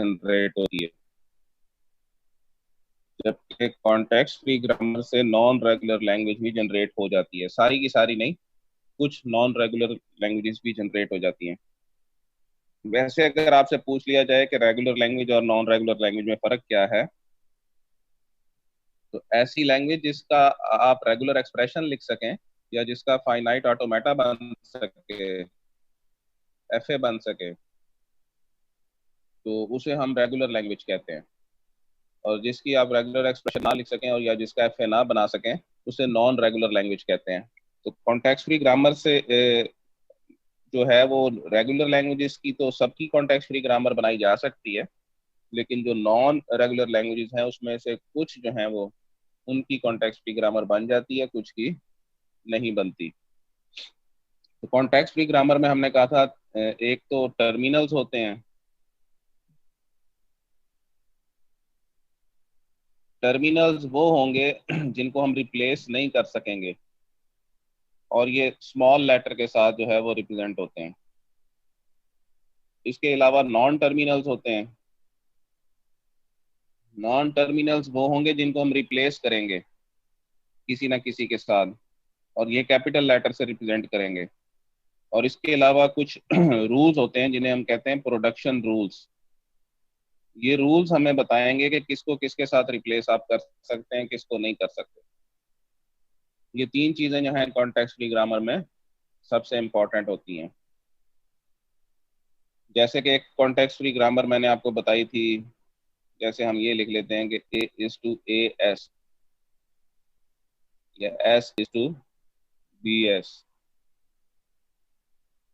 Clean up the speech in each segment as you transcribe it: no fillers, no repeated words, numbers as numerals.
Generate होती है, जबकि कॉन्टेक्स्ट फ्री ग्रामर से नॉन रेगुलर लैंग्वेज भी जनरेट हो जाती है। सारी की सारी नहीं, कुछ नॉन रेगुलर लैंग्वेजेस भी जनरेट हो जाती हैं। वैसे अगर आपसे पूछ लिया जाए कि रेगुलर लैंग्वेज और नॉन रेगुलर लैंग्वेज में फ़र्क क्या है, तो ऐसी लैंग्वेज जिसका आप रेगुलर एक्सप्रेशन लिख सकें या जिसका फाइनाइट ऑटोमेटा बन सके, एफए बन सके, तो उसे हम रेगुलर लैंग्वेज कहते हैं। और जिसकी आप रेगुलर एक्सप्रेशन ना लिख सकें और या जिसका एफए ना बना सकें, उसे नॉन रेगुलर लैंग्वेज कहते हैं। तो कॉन्टेक्स्ट फ्री ग्रामर से जो है वो रेगुलर लैंग्वेजेस की तो सबकी कॉन्टेक्स्ट फ्री ग्रामर बनाई जा सकती है, लेकिन जो नॉन रेगुलर लैंग्वेजेस हैं उसमें से कुछ जो हैं वो उनकी कॉन्टेक्स्ट फ्री ग्रामर बन जाती है, कुछ की नहीं बनती। तो कॉन्टेक्स्ट फ्री ग्रामर में हमने कहा था एक तो टर्मिनल्स होते हैं। टर्मिनल्स वो होंगे जिनको हम रिप्लेस नहीं कर सकेंगे, और ये स्मॉल लेटर के साथ जो है वो रिप्रेजेंट होते हैं। इसके अलावा नॉन टर्मिनल्स होते हैं। नॉन टर्मिनल्स वो होंगे जिनको हम रिप्लेस करेंगे किसी ना किसी के साथ, और ये कैपिटल लेटर से रिप्रेजेंट करेंगे। और इसके अलावा कुछ रूल्स होते हैं जिन्हें हम कहते हैं प्रोडक्शन रूल्स। ये रूल्स हमें बताएंगे कि किसको किसके साथ रिप्लेस आप कर सकते हैं, किसको नहीं कर सकते। ये तीन चीजें जो हैं कॉन्टेक्स्ट फ्री ग्रामर में सबसे इंपॉर्टेंट होती हैं। जैसे कि एक कॉन्टेक्स्ट फ्री ग्रामर मैंने आपको बताई थी, जैसे हम ये लिख लेते हैं कि A is to A S, या S is to B S,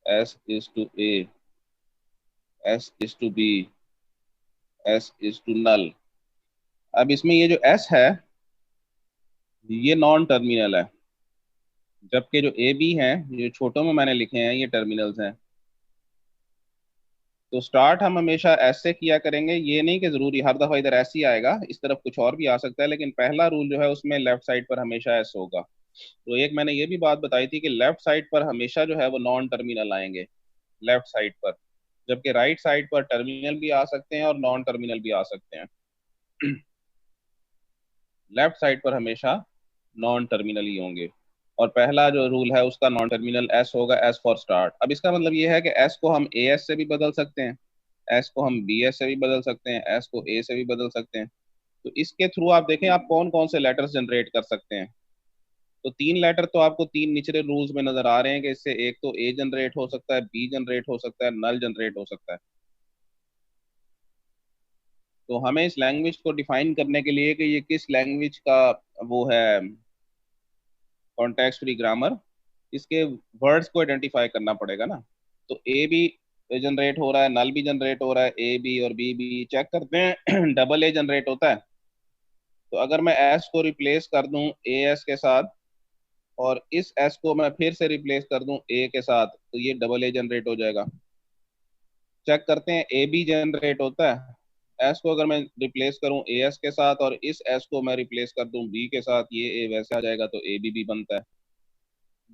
S is to A, S is to B, S is to null. अब इसमें ये जो एस है ये नॉन टर्मिनल है, जबकि जो ए बी हैं जो छोटों में मैंने लिखे हैं ये टर्मिनल्स हैं। तो स्टार्ट हम हमेशा एस से किया करेंगे, ये नहीं कि जरूरी हर दफा इधर एस ही आएगा, इस तरफ कुछ और भी आ सकता है, लेकिन पहला रूल जो है उसमें लेफ्ट साइड पर हमेशा एस होगा। तो एक मैंने ये भी बात बताई थी कि लेफ्ट साइड पर हमेशा जो है वो नॉन टर्मिनल आएंगे, लेफ्ट साइड पर, जबकि राइट साइड पर टर्मिनल भी आ सकते हैं और नॉन टर्मिनल भी आ सकते हैं। लेफ्ट साइड पर हमेशा नॉन टर्मिनल ही होंगे। और पहला जो रूल है उसका नॉन टर्मिनल एस होगा, एस फॉर स्टार्ट। अब इसका मतलब ये है कि एस को हम ए एस से भी बदल सकते हैं, एस को हम बी एस से भी बदल सकते हैं, एस को ए से भी बदल सकते हैं। तो इसके थ्रू आप देखें आप कौन कौन से लेटर्स जनरेट कर सकते हैं। तो तीन लेटर तो आपको तीन निचले रूल्स में नजर आ रहे हैं कि इससे एक तो ए जनरेट हो सकता है, बी जनरेट हो सकता है, नल जनरेट हो सकता है। तो हमें इस लैंग्वेज को डिफाइन करने के लिए कि ये किस लैंग्वेज का वो है कॉन्टेक्स्ट फ्री ग्रामर, इसके वर्ड्स को आइडेंटिफाई करना पड़ेगा ना। तो ए भी जनरेट हो रहा है, नल भी जनरेट हो रहा है, ए बी और बी बी चेक करते हैं डबल ए जनरेट होता है। तो अगर मैं एस को रिप्लेस कर दूं ए एस के साथ, और इस एस को मैं फिर से रिप्लेस कर दूं ए के साथ, तो ये डबल ए जनरेट हो जाएगा। चेक करते हैं ए बी जनरेट होता है। एस को अगर मैं रिप्लेस करूं ए एस के साथ और इस एस को मैं रिप्लेस कर दूं बी के साथ, ये ए वैसे आ जाएगा, तो ए बी भी बनता है।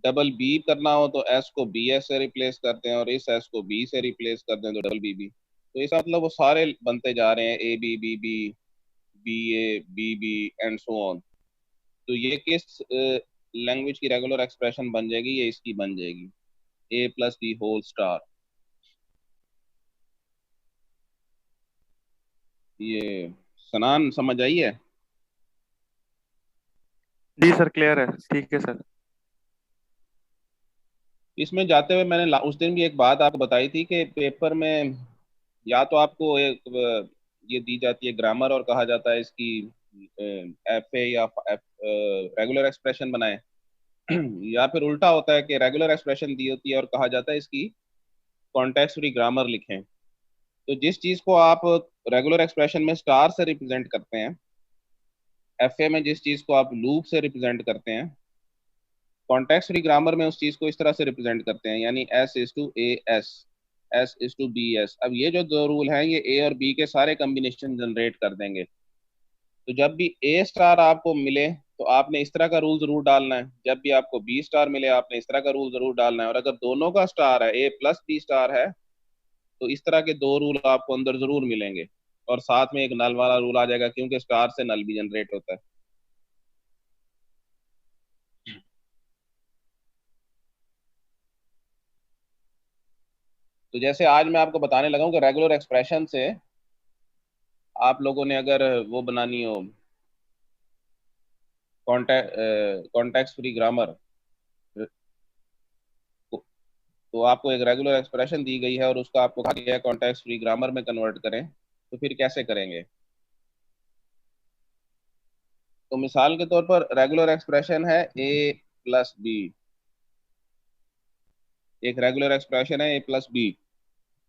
डबल बी करना हो तो एस को बी एस से रिप्लेस करते हैं और इस एस को बी से रिप्लेस करते हैं, तो डबल बी बी। तो इसका मतलब वो सारे बनते जा रहे हैं, A B B B, B A B B and so on. तो ये किस लैंग्वेज की रेगुलर एक्सप्रेशन बन जाएगी, ये इसकी बन जाएगी, ए प्लस बी होल स्टार। ये सनान समझ आई है? जी सर, क्लियर है, ठीक है सर। इसमें जाते हुए मैंने उस दिन भी एक बात आपको बताई थी कि पेपर में या तो आपको एक ये दी जाती है ग्रामर और कहा जाता है इसकी एफ ए या रेगुलर एक्सप्रेशन बनाए, या फिर उल्टा होता है कि रेगुलर एक्सप्रेशन दी होती है और कहा जाता है इसकी कॉन्टेक्स्ट फ्री ग्रामर लिखें। तो जिस चीज को आप रेगुलर एक्सप्रेशन में स्टार से रिप्रेजेंट करते हैं, एफए में जिस चीज को आप लूप से रिप्रेजेंट करते हैं, कॉन्टेक्स्ट फ्री ग्रामर में उस चीज को इस तरह से रिप्रेजेंट करते हैं, यानी S is to A S, S is to B S. अब ये जो दो रूल हैं ये ए और बी के सारे कम्बिनेशन जनरेट कर देंगे। तो जब भी ए स्टार आपको मिले तो आपने इस तरह का रूल जरूर डालना है, जब भी आपको बी स्टार मिले आपने इस तरह का रूल जरूर डालना है, और अगर दोनों का स्टार है, ए प्लस बी स्टार है, तो इस तरह के दो रूल आपको अंदर जरूर मिलेंगे। और साथ में एक नल वाला रूल आ जाएगा, क्योंकि स्टार से नल भी जनरेट होता है। तो जैसे आज मैं आपको बताने लगा हूँ कि रेगुलर एक्सप्रेशन से आप लोगों ने अगर वो बनानी हो, कॉन्टेक्स्ट फ्री ग्रामर, तो आपको एक रेगुलर एक्सप्रेशन दी गई है और उसका आपको कहा गया है कॉन्टेक्स्ट फ्री ग्रामर में कन्वर्ट करें, तो फिर कैसे करेंगे? तो मिसाल के तौर पर रेगुलर एक्सप्रेशन है ए प्लस बी, एक रेगुलर एक्सप्रेशन है ए प्लस बी।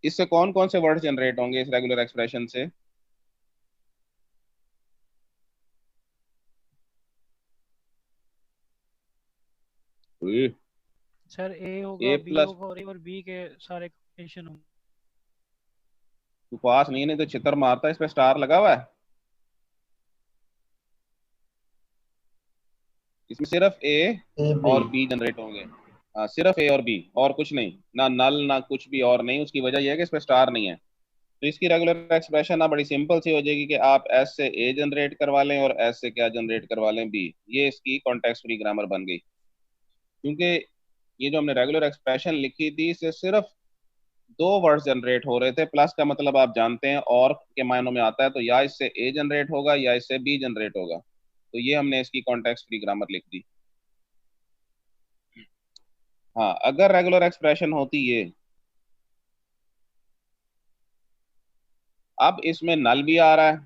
इससे कौन कौन से वर्ड जनरेट होंगे इस रेगुलर एक्सप्रेशन से? सर ए ए होगा, बी प्लस, होगा और ए और बी के सारे कॉम्बिनेशन होंगे। तू पास नहीं तो छितर मारता, इस पे स्टार लगा हुआ है। इसमें सिर्फ ए ए बी। और बी जनरेट होंगे। हाँ, सिर्फ ए और बी, और कुछ नहीं, ना नल ना कुछ भी और नहीं। उसकी वजह यह है कि इस पे स्टार नहीं है। तो इसकी रेगुलर एक्सप्रेशन ना बड़ी सिंपल सी हो जाएगी कि आप एस से ए जनरेट करवा लें और एस से क्या जनरेट करवा लें, बी। ये इसकी कॉन्टेक्स्ट फ्री ग्रामर बन गई। क्योंकि ये जो हमने रेगुलर एक्सप्रेशन लिखी थी, इससे सिर्फ दो वर्ड्स जनरेट हो रहे थे। प्लस का मतलब आप जानते हैं और के मायनों में आता है, तो या इससे ए जनरेट होगा या इससे बी जनरेट होगा। तो ये हमने इसकी कॉन्टेक्स्ट फ्री ग्रामर लिख दी। हाँ, अगर रेगुलर एक्सप्रेशन होती ये, अब इसमें नल भी आ रहा है,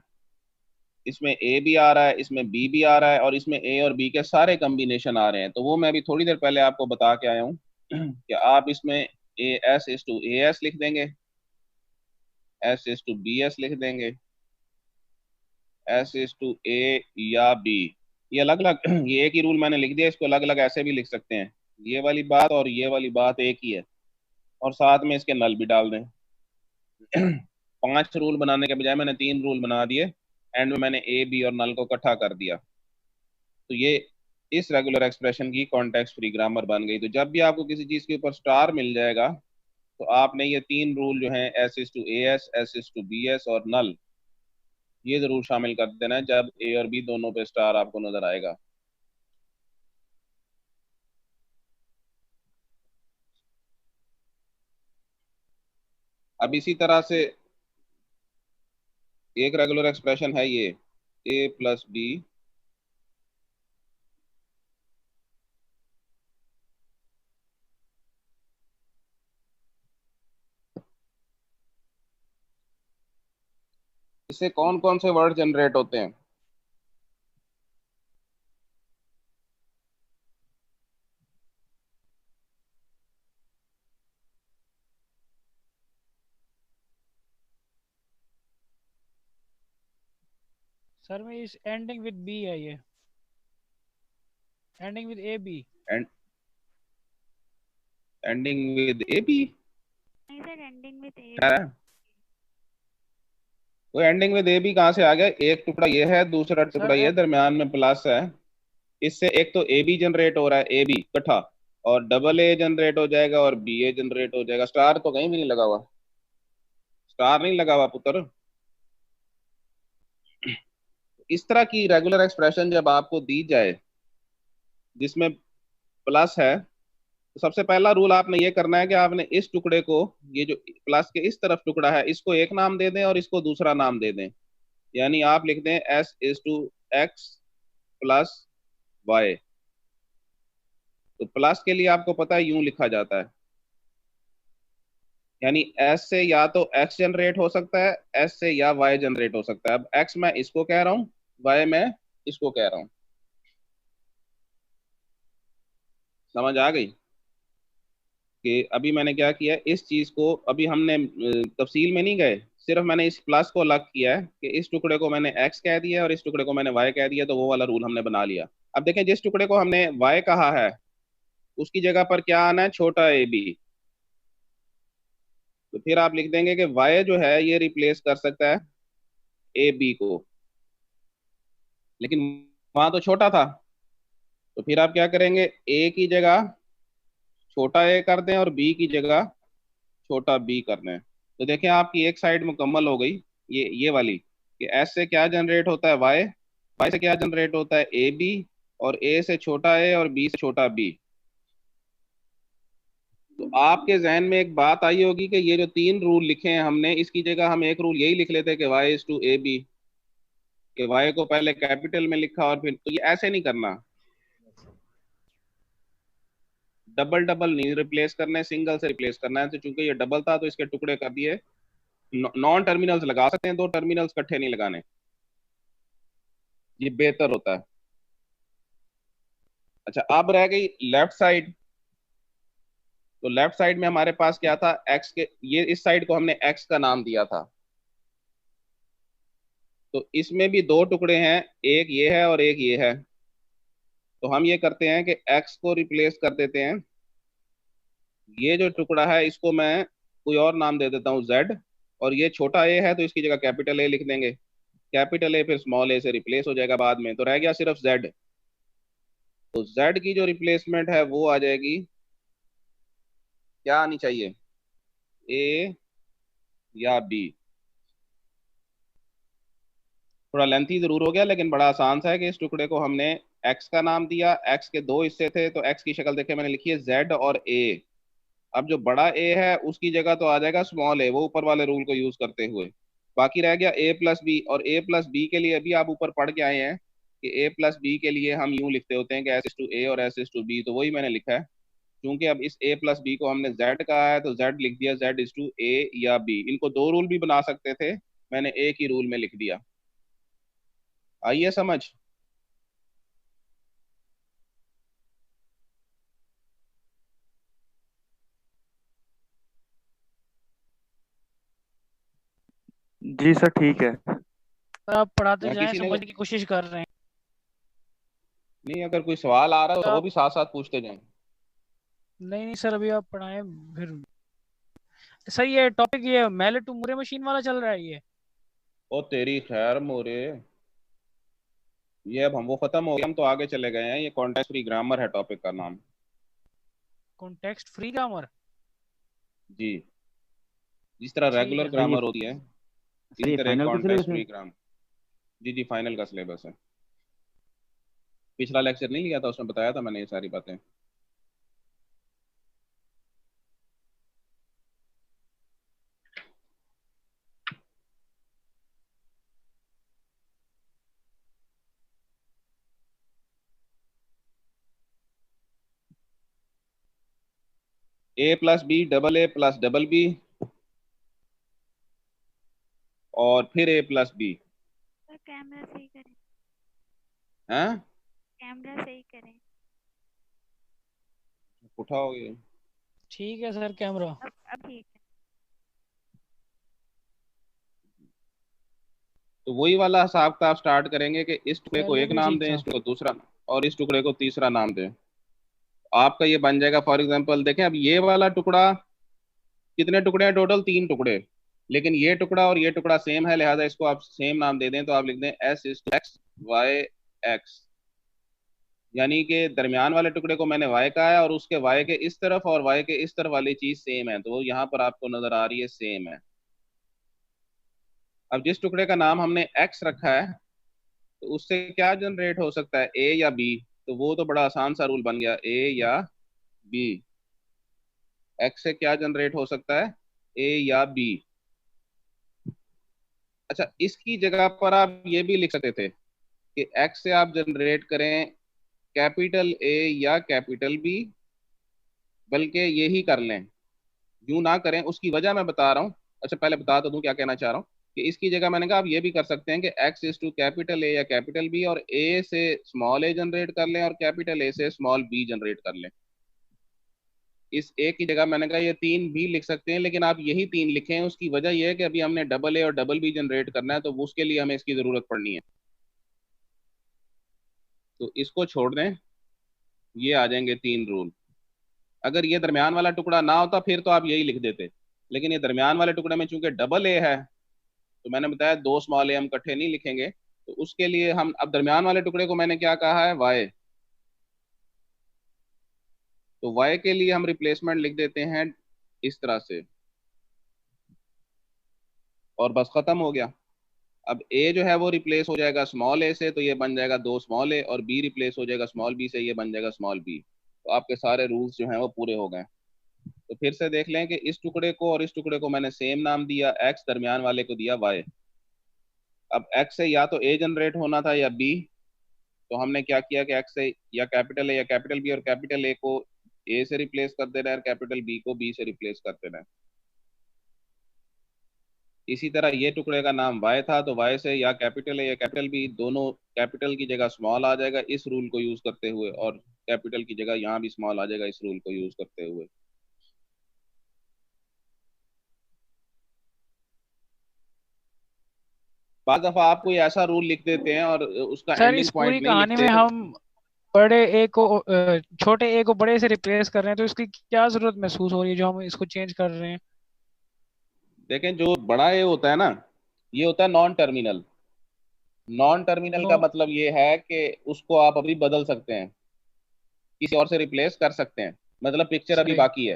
इसमें ए भी आ रहा है, इसमें बी भी आ रहा है, और इसमें ए और बी के सारे कॉम्बिनेशन आ रहे हैं, तो वो मैं अभी थोड़ी देर पहले आपको बता के आया हूँ कि आप इसमें A S is to A S लिख देंगे, S is to B S लिख देंगे, एस इज टू ए या बी। ये अलग अलग ये एक ही रूल मैंने लिख दिया, इसको अलग अलग ऐसे भी लिख सकते हैं। ये वाली बात और ये वाली बात एक ही है, और साथ में इसके नल भी डाल दें। 5 रूल बनाने के बजाय मैंने 3 रूल बना दिए, एंड में मैंने ए बी और नल को इकट्ठा कर दिया। तो ये इस रेगुलर एक्सप्रेशन की कॉन्टेक्स्ट फ्री ग्रामर बन गई। तो जब भी आपको किसी चीज के ऊपर स्टार मिल जाएगा, तो आपने ये 3 रूल जो हैं, S is to A S, S is to B S और नल, ये जरूर शामिल कर देना है जब ए और बी दोनों पे स्टार आपको नजर आएगा। अब इसी तरह से एक रेगुलर एक्सप्रेशन है ये ए प्लस बी, इससे कौन कौन से वर्ड जनरेट होते हैं? सर में इस एंडिंग विद बी है, ये ending with A B. And ending with A B नहीं सर, एंडिंग विद ए। है। तो एंडिंग विद ए बी कहाँ से आ गया? एक टुकड़ा ये है, दूसरा टुकड़ा ये दरमियान में प्लस है। इससे एक तो ए बी जनरेट हो रहा है, ए बी इकट्ठा, और डबल ए जनरेट हो जाएगा और बी ए जनरेट हो जाएगा। स्टार तो कहीं भी नहीं लगा हुआ, स्टार नहीं लगा हुआ पुत्र। इस तरह की रेगुलर एक्सप्रेशन जब आपको दी जाए जिसमें प्लस है, तो सबसे पहला रूल आपने ये करना है कि आपने इस टुकड़े को, ये जो प्लस के इस तरफ टुकड़ा है, इसको एक नाम दे दें और इसको दूसरा नाम दे दें। यानी आप लिख दें S is to X plus Y. तो प्लस के लिए आपको पता है यूं लिखा जाता है, यानी एस से या तो एक्स जनरेट हो सकता है, एस से या वाई जनरेट हो सकता है। अब एक्स मैं इसको कह रहा हूँ, वाई मैं इसको कह रहा हूँ। समझ आ गई कि अभी मैंने क्या किया? इस चीज को अभी हमने तफसील में नहीं गए, सिर्फ मैंने इस प्लस को अलग किया है कि इस टुकड़े को मैंने एक्स कह दिया और इस टुकड़े को मैंने वाई कह दिया, तो वो वाला रूल हमने बना लिया। अब देखें, जिस टुकड़े को हमने वाई कहा है उसकी जगह पर क्या आना है? छोटा ए बी। तो फिर आप लिख देंगे कि वाई जो है ये रिप्लेस कर सकता है ए बी को, लेकिन वहां तो छोटा था। तो फिर आप क्या करेंगे? ए की जगह छोटा ए कर दें और बी की जगह छोटा बी कर दें। तो देखें आपकी एक साइड मुकम्मल हो गई, ये वाली। कि एस से क्या जनरेट होता है वाई, वाई से क्या जनरेट होता है ए बी, और ए से छोटा ए और बी से छोटा बी। तो आपके जहन में एक बात आई होगी कि ये जो तीन रूल लिखे हैं हमने, इसकी जगह हम एक रूल यही लिख लेते कि Y is to A B, कि वाई को पहले कैपिटल में लिखा और फिर, तो ये ऐसे नहीं करना, डबल डबल नहीं रिप्लेस करना है, सिंगल से रिप्लेस करना है। तो चूंकि ये डबल था तो इसके टुकड़े कर दिए, नॉन टर्मिनल्स लगा सकते हैं, दो टर्मिनल्स इकट्ठे नहीं लगाने, ये बेहतर होता है। अच्छा, अब रह गई लेफ्ट साइड। तो लेफ्ट साइड में हमारे पास क्या था, एक्स के, ये इस साइड को हमने एक्स का नाम दिया था। तो इसमें भी दो टुकड़े हैं, एक ये है और एक ये है। तो हम ये करते हैं कि एक्स को रिप्लेस कर देते हैं, ये जो टुकड़ा है इसको मैं कोई और नाम दे देता हूँ जेड, और ये छोटा ए है तो इसकी जगह कैपिटल ए लिख देंगे, कैपिटल ए फिर स्मॉल ए से रिप्लेस हो जाएगा बाद में, तो रह गया सिर्फ जेड। तो जेड की जो रिप्लेसमेंट है वो आ जाएगी, क्या आनी चाहिए, ए या बी। थोड़ा लेंथी जरूर हो गया लेकिन बड़ा आसान सा है कि इस टुकड़े को हमने एक्स का नाम दिया, एक्स के दो हिस्से थे तो एक्स की शक्ल देखे मैंने लिखी है जेड और ए। अब जो बड़ा ए है उसकी जगह तो आ जाएगा स्मॉल ए, वो ऊपर वाले रूल को यूज करते हुए। बाकी रह गया ए प्लस बी, और ए प्लस बी के लिए अभी आप ऊपर पढ़ के आए हैं कि ए प्लस बी के लिए हम यूं लिखते होते हैं कि एस इज टू ए और एस इज टू बी, तो वही मैंने लिखा है। क्योंकि अब इस ए प्लस बी को हमने जेड कहा है तो जेड लिख दिया, जेड इज टू ए या बी। इनको दो रूल भी बना सकते थे, मैंने एक ही रूल में लिख दिया। आइए समझ। जी सर ठीक है। सर आप पढ़ाते यहाँ जाएं, किसी ने, समझने की कोशिश कर रहे हैं। नहीं अगर कोई सवाल आ रहा है तो वो आप भी साथ साथ पूछते जाएं। नहीं नहीं सर, अभी आप पढ़ाएं फिर। सर ये टॉपिक, ये मेले टू मुरे मशीन वाला चल रहा है ये। ओ तेरी खैर मोरे, ये अब हम वो खत्म हो गया, हम तो आगे चले गए हैं। ये कॉन्टेक्स्ट फ्री ग्रामर है टॉपिक का नाम। Context free grammar. जी, जिस तरह ठीक रेगुलर है सर ये ग्रामर होती है सर इसी ये तरह फाइनल का सिलेबस कॉन्टेक्स्ट है। Free grammar. जी जी, फाइनल का सिलेबस है। पिछला लेक्चर नहीं लिया था, उसमें बताया था मैंने ये सारी बातें। A plus B double A plus double B, और फिर A plus B. Sir camera सही करें, हैं, कैमरा सही करें। उठाओगे? ठीक है सर, कैमरा। अब ठीक है। तो वही वाला हिसाब किताब स्टार्ट करेंगे कि इस टुकड़े को पहले एक भी नाम ठीक दें, था। इस टुकड़े को दूसरा, और इस टुकड़े को तीसरा नाम दें। आपका ये बन जाएगा, फॉर एग्जांपल देखें, अब ये वाला टुकड़ा, कितने टुकड़े हैं टोटल, तीन टुकड़े, लेकिन ये टुकड़ा और ये टुकड़ा सेम है, लिहाजा इसको आप सेम नाम दे दें। तो आप लिख दें S is to X Y X, यानी कि दरमियान वाले टुकड़े को मैंने वाई कहा है और उसके वाई के इस तरफ और वाई के इस तरफ वाली चीज सेम है, तो यहाँ पर आपको नजर आ रही है सेम है। अब जिस टुकड़े का नाम हमने एक्स रखा है तो उससे क्या जनरेट हो सकता है, ए या बी? तो वो तो बड़ा आसान सा रूल बन गया, ए या बी। एक्स से क्या जनरेट हो सकता है, ए या बी। अच्छा, इसकी जगह पर आप ये भी लिख सकते थे कि एक्स से आप जनरेट करें कैपिटल ए या कैपिटल बी, बल्कि ये ही कर लें, यूं ना करें। उसकी वजह मैं बता रहा हूँ। अच्छा, पहले बता तो दूं क्या कहना चाह रहा हूँ, कि इसकी जगह मैंने कहा आप ये भी कर सकते हैं कि X is to capital A या कैपिटल बी, और ए से स्मॉल ए जनरेट कर लें और कैपिटल ए से स्मॉल बी जनरेट कर लें। इस ए की जगह मैंने कहा ये तीन भी लिख सकते हैं, लेकिन आप यही तीन लिखें। उसकी वजह यह है कि अभी हमने डबल ए और डबल बी जनरेट करना है, तो उसके लिए हमें इसकी जरूरत पड़नी है। तो इसको छोड़ दें, ये आ जाएंगे तीन रूल। अगर ये दरमियान वाला टुकड़ा ना होता फिर तो आप यही लिख देते, लेकिन ये दरमियान वाले टुकड़े में चूंकि डबल ए है तो मैंने बताया दो स्मॉल ए हम इकट्ठे नहीं लिखेंगे, तो उसके लिए हम अब दरमियान वाले टुकड़े को मैंने क्या कहा है, वाई। तो वाई के लिए हम रिप्लेसमेंट लिख देते हैं इस तरह से, और बस खत्म हो गया। अब ए जो है वो रिप्लेस हो जाएगा स्मॉल ए से, तो ये बन जाएगा 2 स्मॉल ए, और बी रिप्लेस हो जाएगा स्मॉल बी से, ये बन जाएगा स्मॉल बी। तो आपके सारे रूल्स जो हैं वो पूरे हो गए। तो फिर से देख लें कि इस टुकड़े को और इस टुकड़े को मैंने सेम नाम दिया एक्स, दरमियान वाले को दिया वाई। अब एक्स से या तो ए जनरेट होना था या बी, तो हमने क्या किया कि एक्स से या कैपिटल ए या कैपिटल बी, और कैपिटल ए को ए से रिप्लेस कर देना है और कैपिटल बी को बी से रिप्लेस कर देना है। इसी तरह ये टुकड़े का नाम वाई था, तो वाई से या कैपिटल ए या कैपिटल बी, दोनों कैपिटल की जगह स्मॉल आ जाएगा इस रूल को यूज करते हुए, और कैपिटल की जगह यहाँ भी स्मॉल आ जाएगा इस रूल को यूज करते हुए। बाद दफा आप कोई ऐसा रूल लिख देते हैं और उसका सर एंडिंग इस पूरी पॉइंट नहीं कहानी में लिखते। हम बड़े ए को छोटे ए को बड़े से रिप्लेस कर रहे हैं, तो इसकी क्या जरूरत महसूस हो रही है जो हम इसको चेंज कर रहे हैं? देखें, जो बड़ा ए होता है ना, ये होता है non terminal. Non terminal no. का मतलब ये है कि उसको आप अभी बदल सकते हैं, किसी और से रिप्लेस कर सकते हैं, मतलब पिक्चर अभी सही। बाकी है।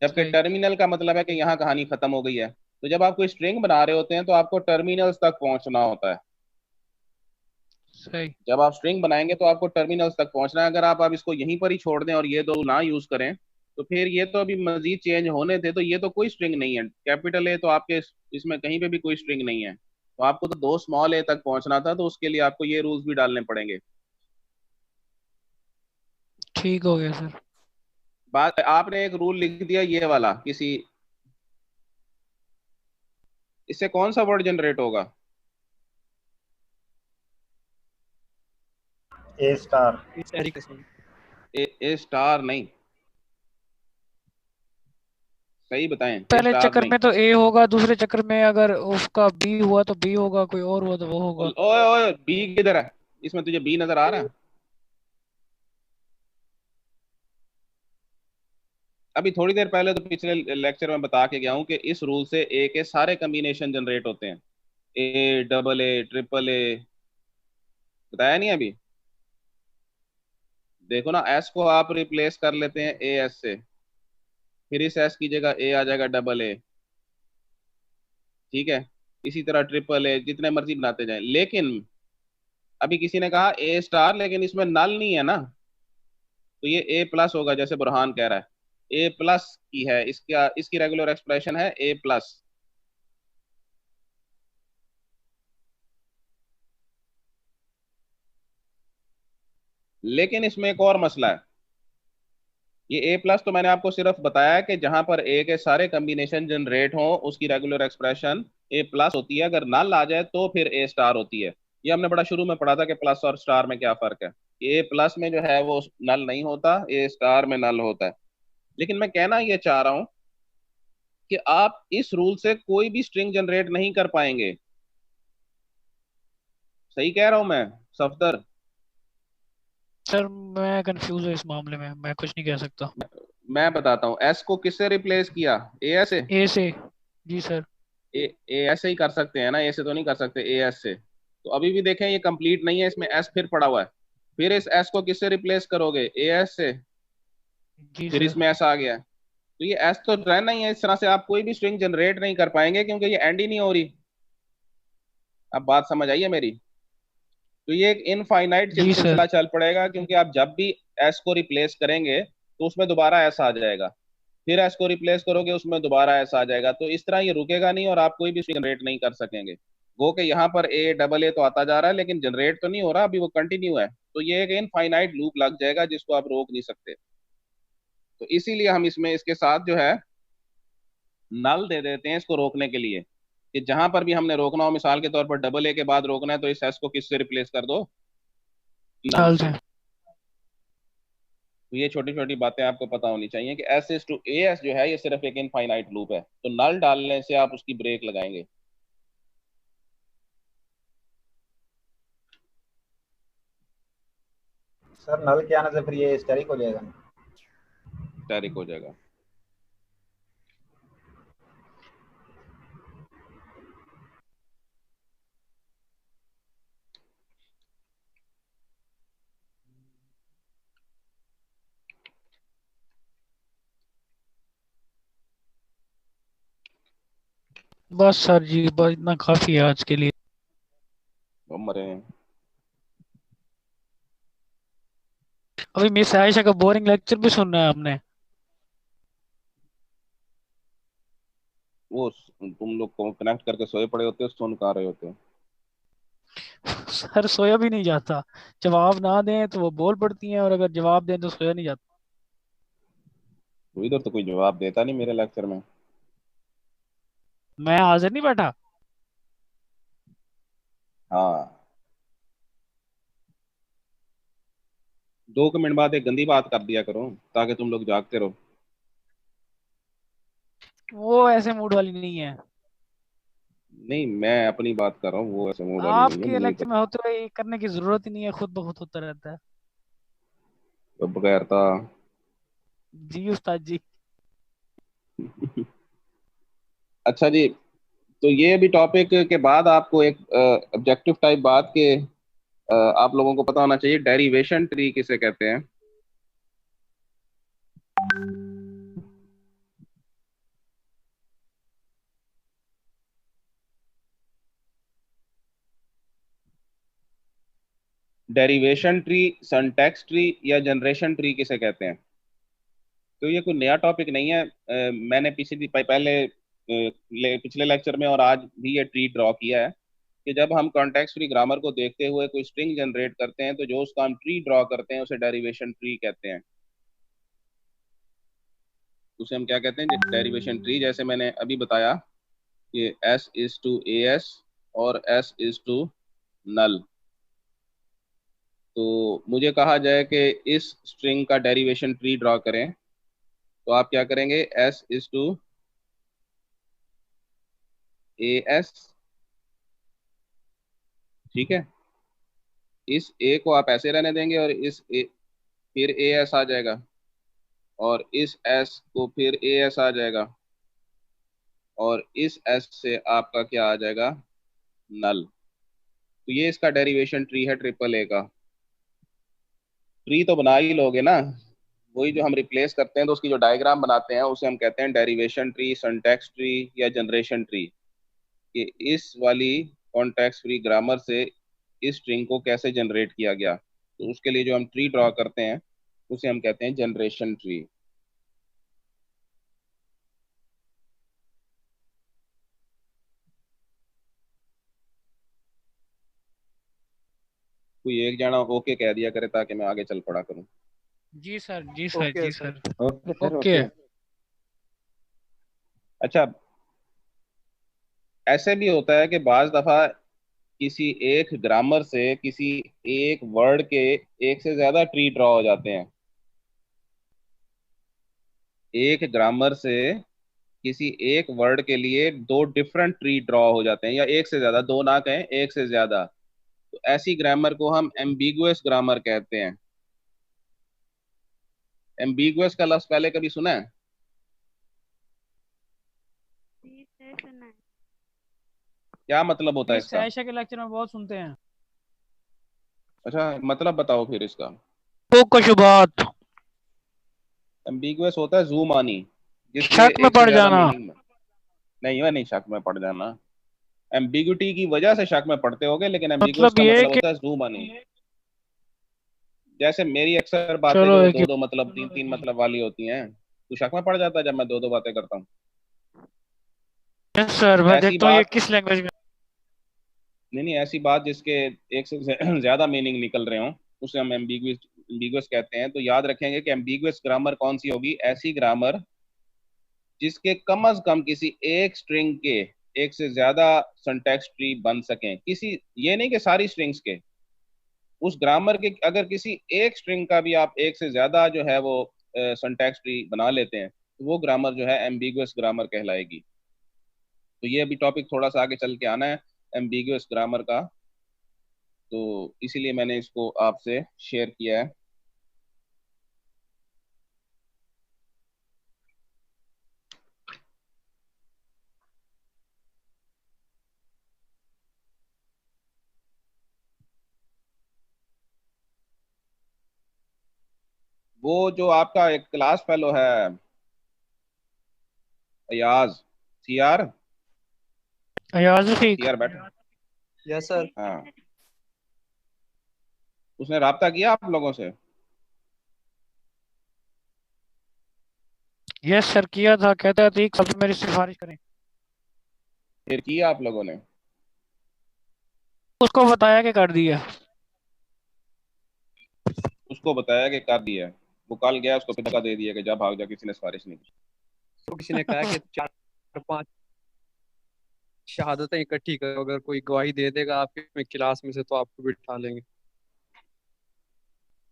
जबकि सही। टर्मिनल का मतलब है कि यहाँ कहानी खत्म हो गई है। तो जब आप कोई स्ट्रिंग बना रहे होते हैं तो आपको टर्मिनल्स तक पहुंचना होता है। सही। जब आप स्ट्रिंग बनाएंगे तो आपको टर्मिनल्स तक पहुंचना है। अगर आप इसको यहीं पर ही छोड़ दें और ये दो ना यूज करें, तो फिर ये तो अभी मजीद चेंज होने थे, तो ये तो कोई स्ट्रिंग नहीं है। कैपिटल ए तो आपके इसमें कहीं पे भी कोई स्ट्रिंग नहीं है, तो आपको तो 2 स्मॉल ए तक पहुंचना था, तो उसके लिए आपको ये रूल्स भी डालने पड़ेंगे। ठीक हो गया सर। बात, आपने एक रूल लिख दिया ये वाला किसी, इससे कौन सा वर्ड जनरेट होगा? ए स्टार। ए स्टार नहीं, सही बताएं, ए पहले स्टार चक्कर नहीं। में तो ए होगा, दूसरे चक्कर में अगर उसका बी हुआ तो बी होगा, कोई और हुआ तो वो होगा। ओए ओए, बी किधर है? इसमें तुझे बी नजर आ रहा है? अभी थोड़ी देर पहले तो पिछले लेक्चर में बता के गया हूं कि इस रूल से ए के सारे कॉम्बिनेशन जनरेट होते हैं, A double A triple A. बताया नहीं अभी? देखो ना, एस को आप रिप्लेस कर लेते हैं ए एस से, फिर इस एस की जगह ए आ जाएगा डबल ए, ठीक है। इसी तरह ट्रिपल ए, जितने मर्जी बनाते जाएं। लेकिन अभी किसी ने कहा ए स्टार, लेकिन इसमें नल नहीं है ना, तो ये ए प्लस होगा, जैसे बुरहान कह रहा है ए प्लस की है, इसका इसकी रेगुलर एक्सप्रेशन है ए प्लस। लेकिन इसमें एक और मसला है। ये ए प्लस तो मैंने आपको सिर्फ बताया कि जहां पर ए के सारे कॉम्बिनेशन जनरेट हों उसकी रेगुलर एक्सप्रेशन ए प्लस होती है। अगर नल आ जाए तो फिर ए स्टार होती है। ये हमने बड़ा शुरू में पढ़ा था कि प्लस और स्टार में क्या फर्क है। ए प्लस में जो है वो नल नहीं होता, ए स्टार में नल होता है। लेकिन मैं कहना ये चाह रहा हूं कि आप इस रूल से कोई भी स्ट्रिंग जनरेट नहीं कर पाएंगे। सही कह रहा हूं मैं सफदर? सर मैं कंफ्यूज हूँ इस मामले में, मैं कुछ नहीं कह सकता। मैं बताता हूँ, एस को किससे रिप्लेस किया? ए एस से। ए से। जी सर। ए ए एस से ही कर सकते हैं ना, ए से तो नहीं कर सकते, ए एस से। तो अभी भी देखें ये कंप्लीट नहीं है, इसमें एस फिर पड़ा हुआ है। फिर इस एस को किससे रिप्लेस करोगे? ए एस से। जी फिर सर। इसमें एस आ गया है, तो ये एस तो रहना ही है। इस तरह से आप कोई भी स्ट्रिंग जनरेट नहीं कर पाएंगे क्योंकि ये एंड ही नहीं हो रही। अब बात समझ आई है मेरी? तो ये एक इनफाइनाइट जी सर। सिलसिला चल पड़ेगा, क्योंकि आप जब भी एस को रिप्लेस करेंगे तो उसमें दोबारा एस आ जाएगा, फिर एस को रिप्लेस करोगे उसमें दोबारा एस आ जाएगा। तो इस तरह ये रुकेगा नहीं और आप कोई भी जनरेट नहीं कर सकेंगे। वो कि यहाँ पर ए डबल ए तो आता जा रहा है लेकिन जनरेट तो नहीं हो रहा, अभी वो कंटिन्यू है। तो ये एक इनफाइनाइट लूप लग जाएगा जिसको आप रोक नहीं सकते। तो इसीलिए हम इसमें इसके साथ जो है नल दे देते हैं इसको रोकने के लिए, कि जहां पर भी हमने रोकना हो, मिसाल के तौर पर डबल ए के बाद रोकना है तो इस एस को किससे रिप्लेस कर दो? नल साल से। से। तो ये छोटी छोटी बातें आपको पता होनी चाहिए कि S is to A S जो है ये सिर्फ एक इनफाइनाइट लूप है, तो नल डालने से आप उसकी ब्रेक लगाएंगे। सर नल के आने से फिर ये स्टेरिक हो जाएगा। स्टैटिक हो जाएगा। बस सर जी, बस इतना काफी है आज के लिए। वो मरे। अभी मिस आयशा का बोरिंग लेक्चर भी सुनना है आपने? वो तुम लोग को कनेक्ट करके सोए पड़े होते हो, सुन कहाँ रहे होते हो? सर सोया भी नहीं जाता। जवाब ना दें तो वो बोल पड़ती हैं, और अगर जवाब दें तो सोया नहीं जाता। तो इधर तो कोई जवाब देता नहीं मेरे लेक्चर में। मैं हाजिर नहीं बैठा। हाँ, 2 मिनट बाद एक गंदी बात कर दिया करो ताकि तुम लोग जागते रहो। वो ऐसे मूड वाली नहीं है। नहीं, मैं अपनी बात कर रहा हूँ, वो ऐसे मूड वाली नहीं है, आपके मुझे भी लेक्चर पता। में होते हुए ये करने की जरूरत ही नहीं है, खुद ब खुद होता रहता है। तो बगैर था। जी उस्ताद जी। अच्छा जी, तो ये अभी टॉपिक के बाद आपको एक ऑब्जेक्टिव टाइप बात के आप लोगों को पता होना चाहिए, डेरिवेशन ट्री किसे कहते हैं। डेरिवेशन ट्री, सिंटैक्स ट्री या जनरेशन ट्री किसे कहते हैं? तो ये कोई नया टॉपिक नहीं है। मैंने पहले पिछले लेक्चर में और आज भी ये ट्री ड्रॉ किया है कि जब हम कॉन्टेक्स्ट फ्री ग्रामर को देखते हुए कोई स्ट्रिंग जनरेट करते हैं तो जो उसका हम ट्री ड्रॉ करते हैं उसे डेरिवेशन ट्री कहते हैं। उसे हम क्या कहते हैं? Derivation tree. जैसे मैंने अभी बताया कि S is to A S और एस इज टू नल। तो मुझे कहा जाए कि इस स्ट्रिंग का डेरिवेशन ट्री ड्रॉ करें, तो आप क्या करेंगे? S is to A S, ठीक है। इस ए को आप ऐसे रहने देंगे और इस ए फिर ए एस आ जाएगा, और इस एस को फिर ए एस आ जाएगा, और इस एस से आपका क्या आ जाएगा? नल। तो ये इसका डेरिवेशन ट्री है ट्रिपल ए का। ट्री तो बना ही लोगे ना, वही जो हम रिप्लेस करते हैं तो उसकी जो डायग्राम बनाते हैं उसे हम कहते हैं डेरिवेशन ट्री, सिंटैक्स ट्री या जनरेशन ट्री। कि इस वाली कॉन्टेक्स्ट फ्री ग्रामर से इस स्ट्रिंग को कैसे जनरेट किया गया, तो उसके लिए जो हम ट्री ड्रॉ करते हैं उसे हम कहते हैं जनरेशन ट्री। कोई एक जना ओके कह दिया करे ताकि मैं आगे चल पड़ा करूं। जी सर, जी सर, ओके जी sir. Sir. Okay sir, okay. Okay. अच्छा, ऐसे भी होता है कि बाज दफा किसी एक ग्रामर से किसी एक वर्ड के एक से ज्यादा ट्री ड्रॉ हो जाते हैं। एक ग्रामर से किसी एक वर्ड के लिए दो डिफरेंट ट्री ड्रॉ हो जाते हैं, या एक से ज्यादा, दो ना कहें, एक से ज्यादा। तो ऐसी ग्रामर को हम एम्बिगुअस ग्रामर कहते हैं। एम्बिगुअस का लफ्ज पहले कभी सुना है? जी सर, सुना है। क्या मतलब होता है मिस इसका? आयशा के लेक्चर में बहुत सुनते हैं। अच्छा, मतलब बताओ फिर इसका। तो कुछ बात एम्बिगुअस होता है जू मानी, जिसके शक में एक से पड़ ज्यादा जाना। मीनिंग में। नहीं, वह नहीं, शक में पड़ जाना। एम्बिगुटी की वजह से शक में पड़ते होगे, लेकिन एम्बिगुअस मतलब का ये मतलब कि होता है जू मानी। जैसे मेरी अक्सर बातें चलो जो एक दो दो मतलब, तीन तीन मतलब वाली होती हैं, तो शक में पड़ जाता है जब मैं दो दो बातें करता हूँ। यस सर, मैं ऐसी देखता हूँ ये बात, किस लैंग्वेज में। नहीं नहीं, ऐसी बात जिसके एक से ज्यादा मीनिंग निकल रहे हो उसे हम एम्बिगुअस एम्बिगुअस कहते हैं। तो याद रखेंगे कि एम्बिगुअस ग्रामर कौन सी होगी? ऐसी ग्रामर जिसके कम अज कम किसी एक स्ट्रिंग के एक से ज्यादा सिंटैक्स ट्री बन सकें। किसी, ये नहीं कि सारी स्ट्रिंग्स के, उस ग्रामर के अगर किसी एक स्ट्रिंग का भी आप एक से ज्यादा जो है वो सिंटैक्स ट्री बना लेते हैं, तो वो ग्रामर जो है एम्बिगुअस ग्रामर कहलाएगी। तो ये अभी टॉपिक थोड़ा सा आगे चल के आना है एम्बिगुअस ग्रामर का, तो इसीलिए मैंने इसको आपसे शेयर किया है। वो जो आपका एक क्लास फेलो है, अयाज, सीआर, अयाज ठीक यार बैठ। Yes sir. हाँ, उसने राब्ता किया आप लोगों से? यस सर किया था, कहता था एक सब मेरी सिफारिश करें। फिर किया आप लोगों ने? उसको बताया कि कर दिया। उसको बताया कि कर दिया है। वो कल गया, उसको फिर धक्का दे दिया कि जा भाग जा, किसी ने सिफारिश नहीं की। तो किसी ने कहा कि 4-5 शहादतें इकट्ठी करो, अगर कोई गवाही दे देगा आपके क्लास में से तो आपको बिठा लेंगे।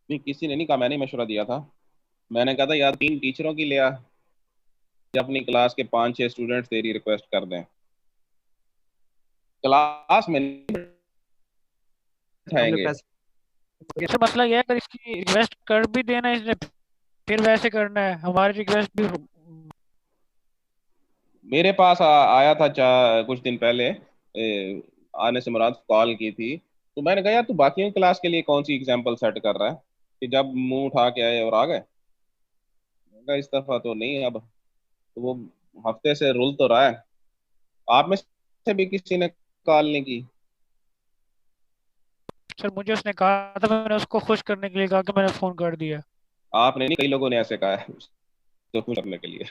नहीं, किसी ने नहीं कहा, मैंने मशवरा दिया था। मैंने कहा था यार 3 टीचरों की लिया, या अपनी क्लास के 5-6 स्टूडेंट्स तेरी रिक्वेस्ट कर दें, क्लास में नहीं हमने बैठाएंगे। पैसे अच्छा मसला यह है, अगर इसकी रिक्वेस्ट कर भी देना इसने फिर वैसे करना है, हमारी रिक्वेस्ट भी। मेरे पास आया था कुछ दिन पहले, आने से मुराद कॉल की थी। तो मैंने कहा यार तू बाकी क्लास के लिए कौन सी एग्जाम्पल सेट कर रहा है कि जब मुंह उठा के आए और आ गए। मैंने कहा इस दफा तो नहीं अब। तो वो हफ्ते से रुल तो रहा है। आप में से भी किसी ने कॉल नहीं की? सर मुझे उसने कहा था, मैंने उसको खुश करने के लिए कहा कि मैंने फोन कर दिया। आपने नहीं, कई लोगों ने ऐसे कहा है तो खुश करने के लिए।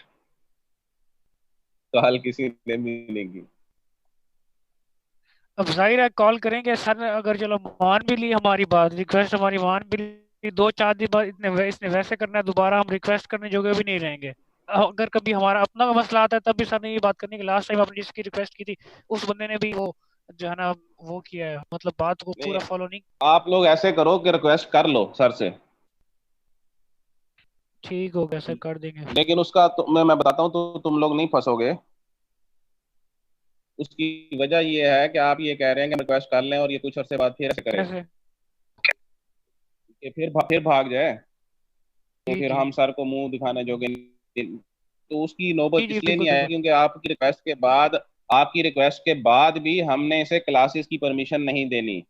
कॉल किसी ने भी नहीं की। अब जाहिर है कॉल करेंगे सर ने, अगर चलो मान भी ली हमारी बात, रिक्वेस्ट हमारी मान भी ली, 2-4 दिन बाद इसने वैसे करना है, दोबारा हम रिक्वेस्ट करने जोगे भी नहीं रहेंगे। अगर कभी हमारा अपना मसला आता है तब भी सर ने ये बात करनी कि लास्ट टाइम आपने जिसकी रिक्वेस्ट की थी उस बंदे ने भी वो जो है ना वो किया है, मतलब बात को नहीं, पूरा फॉलो नहीं। आप लोग ऐसे करो कि रिक्वेस्ट कर लो सर से, ठीक हो गया सर, कर देंगे। लेकिन उसका तो मैं बताता हूँ तो तुम लोग नहीं फंसोगे। उसकी वजह ये है कि आप ये कह रहे हैं कि रिक्वेस्ट कर लें और ये कुछ अरसे बाद फिर ऐसे करे कैसे? कि फिर भाग जाए, तो जी फिर जी हम सर को मुंह दिखाने जोगे तो उसकी जी नौबत जी इसलिए बिल्कुल नहीं आया बिल्कुल। क्योंकि आपकी रिक्वेस्ट के बाद भी हमने इसे क्लासेस की परमिशन नहीं देनी।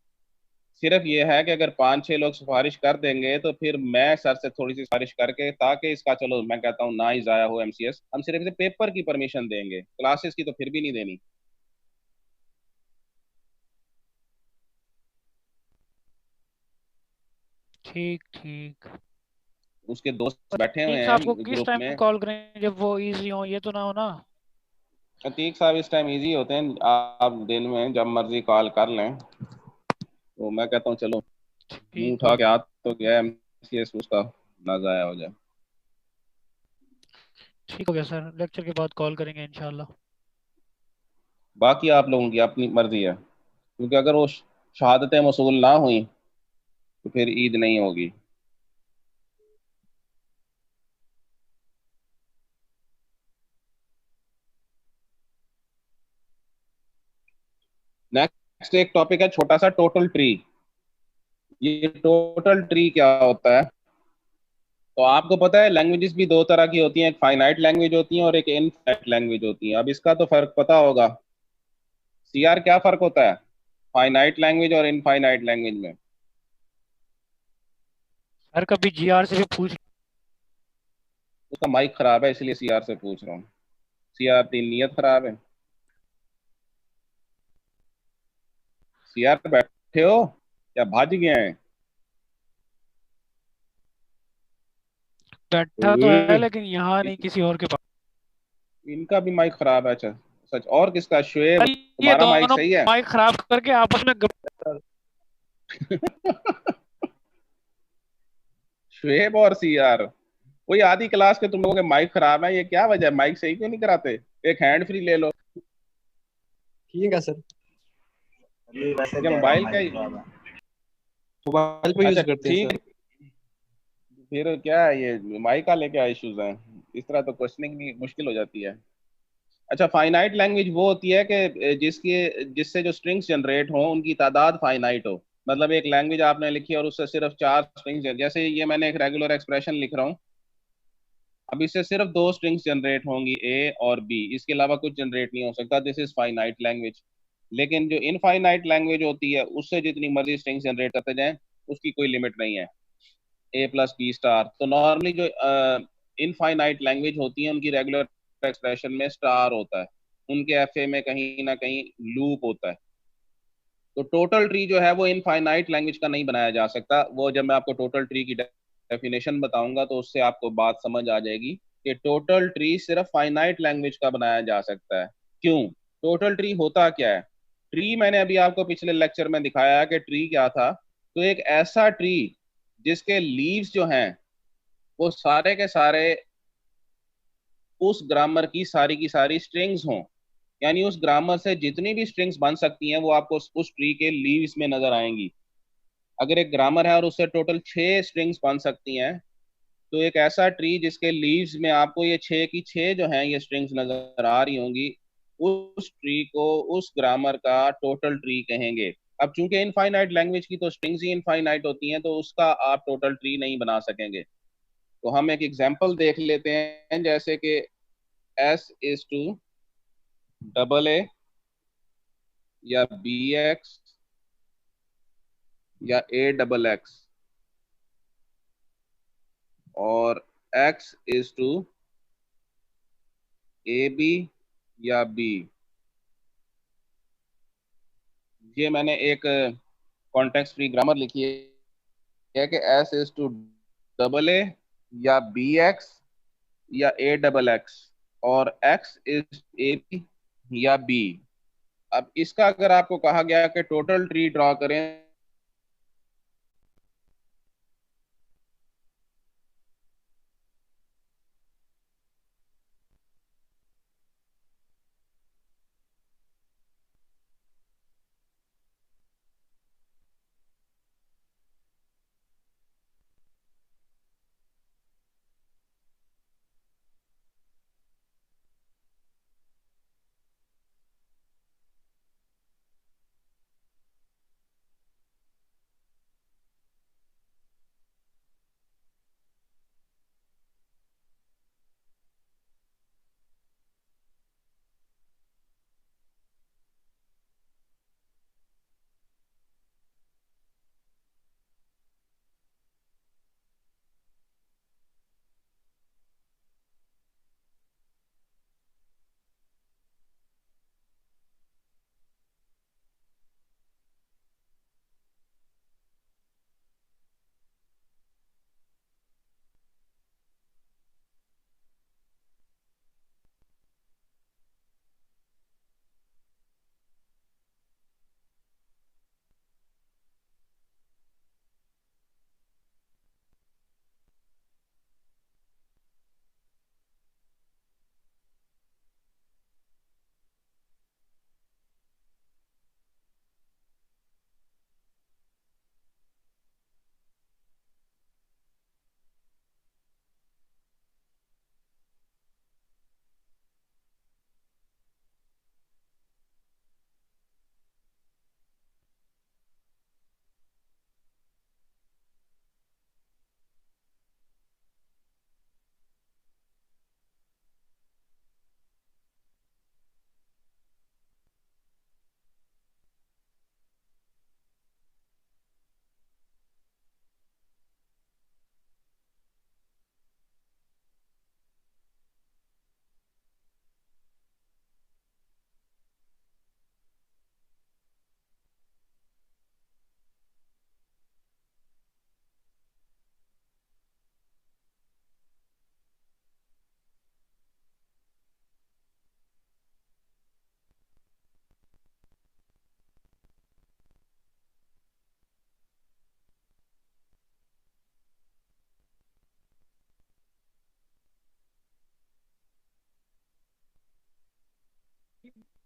सिर्फ ये है कि अगर 5-6 लोग सिफारिश कर देंगे तो फिर मैं सर से थोड़ी सी सिफारिश करके, ताकि इसका चलो मैं कहता हूँ ना ही जाया हो एमसीएस, हम सिर्फ इसे पेपर की परमिशन देंगे, क्लासेस की तो फिर भी नहीं देनी। ठीक ठीक। उसके दोस्त बैठे हुए ठीक साहब को हैं किस ग्रुप टाइम में। कॉल करें जब वो इजी हो, ये तो ना हो ना। अतीक साहब इस टाइम इजी होते हैं, आप दिन में जब मर्जी कॉल कर लें। तो मैं कहता हूँ चलो मुंह ठीक उठा हो के आ तो गया एमसीएस, उसका ना जाया हो जाए। ठीक हो गया सर, लेक्चर के बाद कॉल करेंगे इंशाल्लाह। बाकी आप लोगों की अपनी मर्जी है, क्योंकि अगर वो शहादतें मसूल ना हुई तो फिर ईद नहीं होगी। नेक्स्ट एक टॉपिक है छोटा सा, टोटल ट्री। ये टोटल ट्री क्या होता है? तो आपको पता है लैंग्वेजेस भी 2 तरह की होती हैं, एक फाइनाइट लैंग्वेज होती है और एक इनफाइनाइट लैंग्वेज होती है। अब इसका तो फर्क पता होगा। सीआर, क्या फर्क होता है फाइनाइट लैंग्वेज और इनफाइनाइट लैंग्वेज में? सर कभी जीआर से भी पूछ। उसका माइक खराब है इसलिए सीआर से पूछ रहा हूँ। सीआर की नीयत खराब है। सीआर बैठे हो या भाज गए हैं? बैठा तो है ओए, लेकिन यहाँ नहीं, किसी और के पास। इनका भी माइक खराब है। अच्छा सच, और किसका? शुएब, सर ये तुम्हारा माइक दोनों सही है? माइक खराब करके आपस में शुएब और सीआर, कोई आधी क्लास के तुम लोगों के माइक खराब है, ये क्या वजह है? माइक सही क्यों नहीं कराते? एक हैंड फ्री ले लो। ठीक है सर। ये वैसे क्या कह रहा हूँ मोबाइल का माइक खराब है। मोबाइल पे यूज अच्छा करते हैं ठीक सर। है, फिर क्या है, ये माइक का लेके इश्यूज हैं? इस तरह तो क्वेश्चनिंग भी मुश्किल हो जाती है। अच्छा, फाइनाइट लैंग्वेज वो होती है कि जिससे जो स्ट्रिंग्स जनरेट हो उनकी तादाद फाइनाइट हो। मतलब एक लैंग्वेज आपने लिखी और उससे सिर्फ 4 स्ट्रिंग्स, जैसे ये मैंने एक रेगुलर एक्सप्रेशन लिख रहा हूँ, अब इससे सिर्फ 2 स्ट्रिंग्स जनरेट होंगी, ए और बी, इसके अलावा कुछ जनरेट नहीं हो सकता। This is finite language. लेकिन जो इनफाइनाइट लैंग्वेज होती है उससे जितनी मर्जी स्ट्रिंग्स जनरेट करते जाएं, उसकी कोई लिमिट नहीं है। ए प्लस बी स्टार, तो नॉर्मली जो इनफाइनाइट लैंग्वेज होती है उनकी रेगुलर एक्सप्रेशन में स्टार होता है। उनके एफए में कहीं ना कहीं लूप होता है। तो टोटल ट्री जो है वो इनफाइनाइट लैंग्वेज का नहीं बनाया जा सकता। वो जब मैं आपको टोटल ट्री की डेफिनेशन बताऊंगा तो उससे आपको बात समझ आ जाएगी कि टोटल ट्री सिर्फ फाइनाइट लैंग्वेज का बनाया जा सकता है। क्यों? टोटल ट्री होता क्या है? ट्री मैंने अभी आपको पिछले लेक्चर में दिखाया कि ट्री क्या था। तो एक ऐसा ट्री जिसके लीव्स जो हैं वो सारे के सारे उस ग्रामर की सारी स्ट्रिंग्स हों, यानी उस ग्रामर से जितनी भी स्ट्रिंग्स बन सकती हैं वो आपको उस ट्री के लीव्स में नजर आएंगी। अगर एक ग्रामर है और उससे टोटल 6 स्ट्रिंग्स बन सकती हैं, तो एक ऐसा ट्री जिसके लीव्स में आपको ये 6 की 6 जो हैं ये स्ट्रिंग्स नजर आ रही होंगी, उस ट्री को उस ग्रामर का टोटल ट्री कहेंगे। अब चूंकि इनफाइनाइट लैंग्वेज की तो स्ट्रिंग्स ही इनफाइनाइट होती हैं, तो उसका आप टोटल ट्री नहीं बना सकेंगे। तो हम एक एग्जांपल देख लेते हैं, जैसे कि S is to double A या बी एक्स या ए डबल एक्स और X is to A B या बी। ये मैंने एक कॉन्टेक्स्ट फ्री ग्रामर लिखी है कि S is to double A या बी एक्स या ए डबल एक्स और एक्स इज ए बी या बी। अब इसका अगर आपको कहा गया कि टोटल ट्री ड्रॉ करें,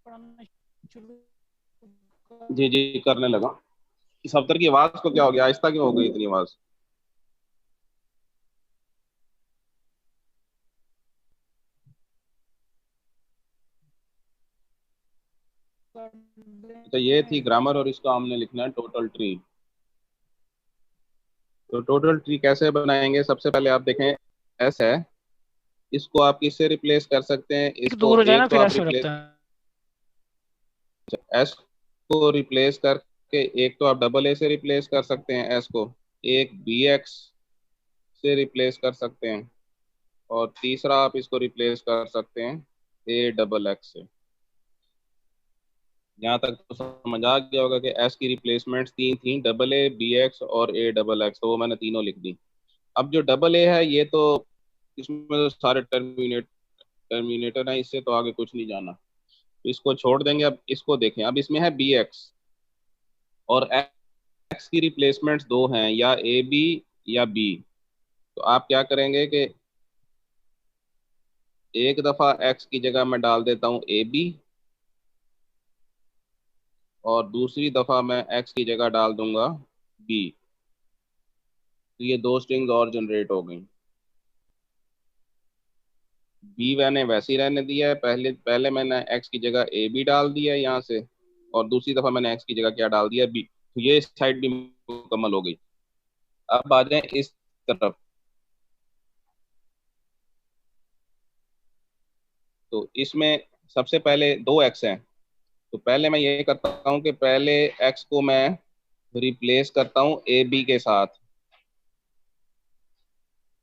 पढ़ाना शुरू जी जी करने लगा। इस अफ्तर की आवाज को क्या हो गया? आहिस्ता क्यों हो गई इतनी आवाज? कर तो ये थी दें। ग्रामर और इसका हमने लिखना है टोटल ट्री। तो टोटल ट्री कैसे बनाएंगे? सबसे पहले आप देखें, एस है, इसको आप किससे रिप्लेस कर सकते हैं? एक इसको दूर हो जाए ना एक तो फिर आप ऐसे रिप्लेस लगता है। एस को रिप्लेस करके एक तो आप डबल ए से रिप्लेस कर सकते हैं, एस को एक बी एक्स से रिप्लेस कर सकते हैं और तीसरा आप इसको रिप्लेस कर सकते हैं ए डबल एक्स से। यहाँ तक तो समझ आ गया होगा कि एस की रिप्लेसमेंट्स तीन थी, डबल ए, बी एक्स और ए डबल एक्स, तो वो मैंने तीनों लिख दी। अब जो डबल ए है ये तो इसमें तो सारे टर्मिनेटर है, इससे तो आगे कुछ नहीं जाना, तो इसको छोड़ देंगे। अब इसको देखें, अब इसमें है बी एक्स और एक्स की रिप्लेसमेंट्स दो हैं, या ए बी या बी। तो आप क्या करेंगे कि एक दफा एक्स की जगह मैं डाल देता हूँ ए बी, और दूसरी दफा मैं एक्स की जगह डाल दूंगा बी। तो ये दो स्ट्रिंग्स और जनरेट हो गई। बी मैंने वैसे ही रहने दिया है, पहले पहले मैंने एक्स की जगह ए बी डाल दिया है यहाँ से, और दूसरी दफा मैंने एक्स की जगह क्या डाल दिया, बी। तो ये साइड भी मुकम्मल हो गई। अब आ जाए इस तरफ। तो इसमें सबसे पहले दो एक्स हैं, तो पहले मैं ये करता हूँ कि पहले एक्स को मैं रिप्लेस करता हूँ ए बी के साथ,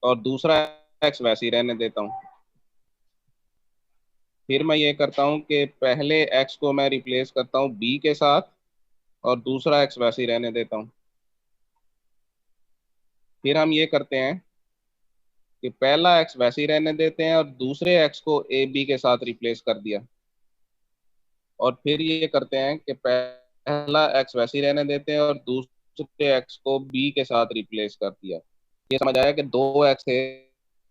और दूसरा एक्स वैसे ही रहने देता हूँ। फिर मैं ये करता हूँ कि पहले एक्स को मैं रिप्लेस करता हूँ बी के साथ, और दूसरा एक्स वैसे ही रहने देता हूँ। फिर हम ये करते हैं कि पहला एक्स वैसे ही रहने देते हैं और दूसरे एक्स को ए बी के साथ रिप्लेस कर दिया, और फिर ये करते हैं कि पहला एक्स वैसे ही रहने देते हैं और दूसरे एक्स को बी के साथ रिप्लेस कर दिया। ये समझ आया कि दो एक्स थे,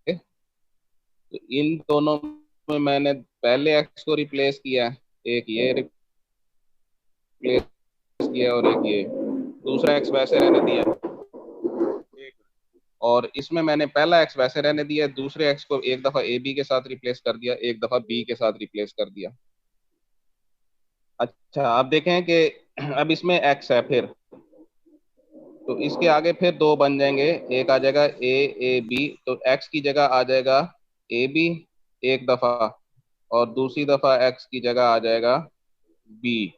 तो इन दोनों में मैंने पहले एक्स को रिप्लेस किया, एक ये रिप्लेस किया और एक ये, दूसरा एक्स वैसे रहने दिया। और इसमें मैंने पहला एक्स वैसे रहने दिया, दूसरे एक्स को एक दफा ए बी के साथ रिप्लेस कर दिया, एक दफा बी के साथ रिप्लेस कर दिया। अच्छा, आप देखें कि अब इसमें एक्स है, फिर तो इसके आगे फिर दो बन जाएंगे, एक आ जाएगा ए बी, तो एक्स की जगह आ जाएगा ए बी एक दफा, और दूसरी दफा एक्स की जगह आ जाएगा बी।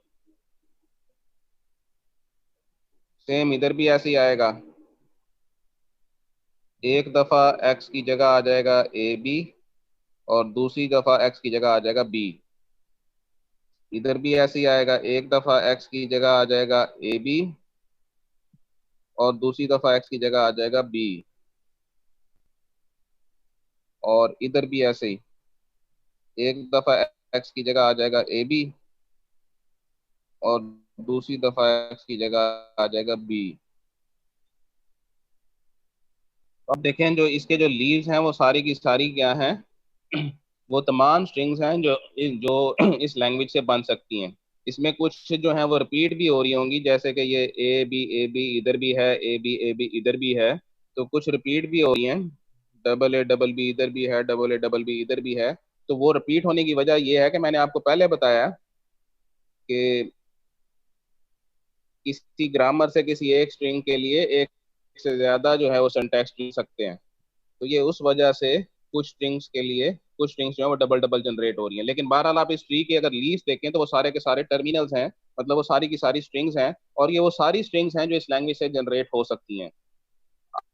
सेम इधर भी ऐसे ही आएगा, एक दफा एक्स की जगह आ जाएगा ए बी, और दूसरी दफा एक्स की जगह आ जाएगा बी। इधर भी ऐसे ही आएगा, एक दफा एक्स की जगह आ जाएगा ए बी, और दूसरी दफा एक्स की जगह आ जाएगा बी। और इधर भी ऐसे ही, एक दफा एक्स की जगह आ जाएगा ए बी, और दूसरी दफा एक्स की जगह आ जाएगा बी। तो अब देखें, जो इसके जो लीव्स हैं वो सारी की सारी क्या हैं, वो तमाम स्ट्रिंग्स हैं जो जो इस लैंग्वेज से बन सकती हैं। इसमें कुछ जो है वो रिपीट भी हो रही होंगी, जैसे कि ये ए बी इधर भी है, ए बी इधर भी है, तो कुछ रिपीट भी हो रही हैं। डबल ए डबल बी इधर भी है, डबल ए डबल बी इधर भी है। तो वो रिपीट होने की वजह ये है कि मैंने आपको पहले बताया कि किसी ग्रामर से किसी एक स्ट्रिंग के लिए एक से ज्यादा जो है वो सिंटैक्स चुन सकते हैं। तो ये उस वजह से कुछ स्ट्रिंग्स के लिए कुछ स्ट्रिंग्स जो है वो डबल डबल जनरेट हो रही हैं। लेकिन बहरहाल आप इस ट्री के अगर लीव्स देखें तो वो सारे के सारे टर्मिनल्स हैं, मतलब वो सारी की सारी स्ट्रिंग्स हैं, और ये वो सारी स्ट्रिंग्स हैं जो इस लैंग्वेज से जनरेट हो सकती हैं।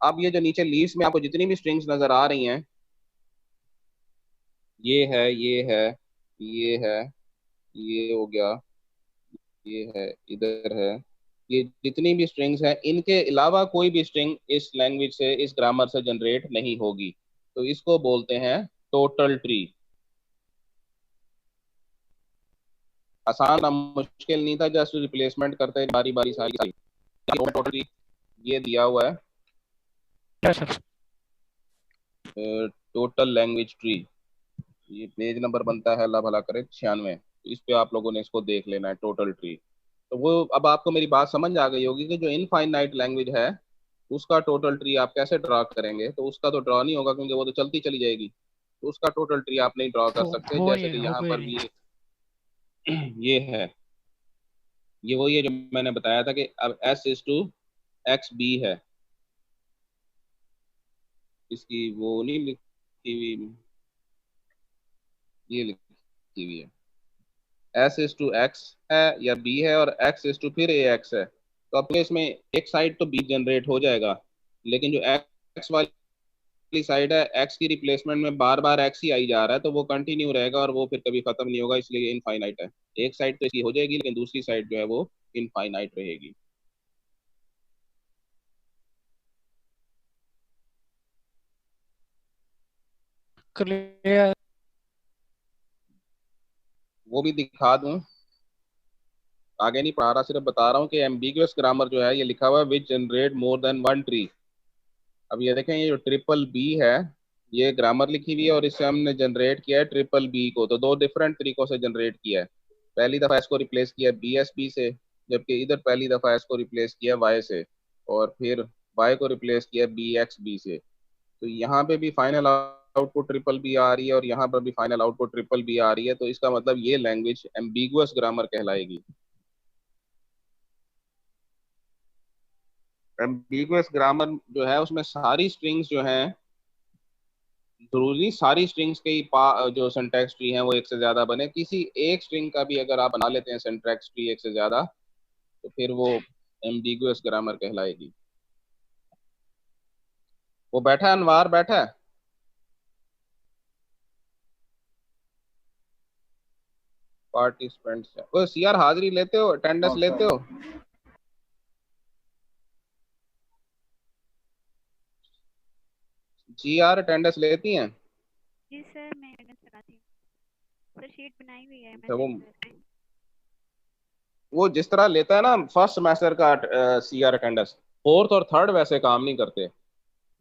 अब ये जो नीचे लीव्स में आपको जितनी भी स्ट्रिंग्स नजर आ रही हैं, ये है, ये है, ये है, ये हो गया, ये है, इधर है, ये जितनी भी स्ट्रिंग्स हैं, इनके अलावा कोई भी स्ट्रिंग इस लैंग्वेज से इस ग्रामर से जनरेट नहीं होगी। तो इसको बोलते हैं टोटल ट्री। आसान और मुश्किल नहीं था, जस्ट रिप्लेसमेंट करते बारी बारी सारी सारी। टोटल ट्री ये दिया हुआ है, क्या सर? Total language tree. ये पेज नंबर बनता है, अल्लाह भला करे, 96। इस पे आप लोगों ने इसको देख लेना है, टोटल ट्री। तो वो अब आपको मेरी बात समझ आ गई होगी कि जो इनफाइनाइट लैंग्वेज है उसका टोटल ट्री आप कैसे ड्रा करेंगे। तो उसका तो ड्रा नहीं होगा क्योंकि वो तो चलती चली जाएगी, तो उसका टोटल ट्री आप नहीं ड्रा कर सकते। हो जैसे नहीं कि हो यहाँ गई पर नहीं। भी ये है, ये वही है जो मैंने बताया था कि अब S is to X B है, इसकी वो नहीं लिखी हुई, ये लिखी हुई है, एस इज टू एक्स है या बी है, और एक्स इज टू फिर ए एक्स है। तो अब इसमें एक साइड तो बी जनरेट हो जाएगा, लेकिन जो एक्स वाली वाली साइड है, एक्स की रिप्लेसमेंट में बार बार एक्स ही आई जा रहा है, तो वो कंटिन्यू रहेगा और वो फिर कभी खत्म नहीं होगा, इसलिए इनफाइनाइट है। एक साइड तो इसकी हो जाएगी, लेकिन दूसरी साइड जो है वो इनफाइनाइट रहेगी। क्लियर। वो भी दिखा दूं, आगे नहीं पढ़ा रहा, सिर्फ बता रहा हूँ कि एम्बिगुअस ग्रामर जो है ये लिखा हुआ है which generate more than one tree. अब ये देखें, ये जो ट्रिपल बी है ये ग्रामर लिखी हुई है और इससे हमने जनरेट किया है ट्रिपल बी को, तो दो डिफरेंट तरीकों से जनरेट किया है। पहली दफा इसको रिप्लेस किया बी एस बी से, जबकि इधर पहली दफा इसको रिप्लेस किया वाई से, और फिर वाई को रिप्लेस किया बी एक्स बी से। तो यहाँ पे भी फाइनल आउटपुट ट्रिपल बी आ रही है और यहाँ पर भी फाइनल आउटपुट ट्रिपल बी आ रही है, तो इसका मतलब ये लैंग्वेज एम्बिगुअस ग्रामर कहलाएगी। एम्बिगुअस ग्रामर जो है उसमें सारी स्ट्रिंग्स जो हैं, जरूरी सारी स्ट्रिंग्स के ही जो सिंटैक्स ट्री है वो एक से ज्यादा बने, किसी एक स्ट्रिंग का भी अगर आप बना लेते हैं सिंटैक्स ट्री एक से ज्यादा, तो फिर वो एम्बिगुअस ग्रामर कहलाएगी। वो बैठा है, अनवार बैठा है। पार्टिसिपेंट्स है वो, सीआर हाजिरी लेते हो, अटेंडेंस लेते हो? जी आर अटेंडेंस लेती हैं? जी सर, मैं अटेंडेंस लगाती हूँ सर, शीट बनाई हुई है अच्छा, मैंने। वो जिस तरह लेता है ना फर्स्ट सेमेस्टर का सीआर अटेंडेंस, फोर्थ और थर्ड वैसे काम नहीं करते।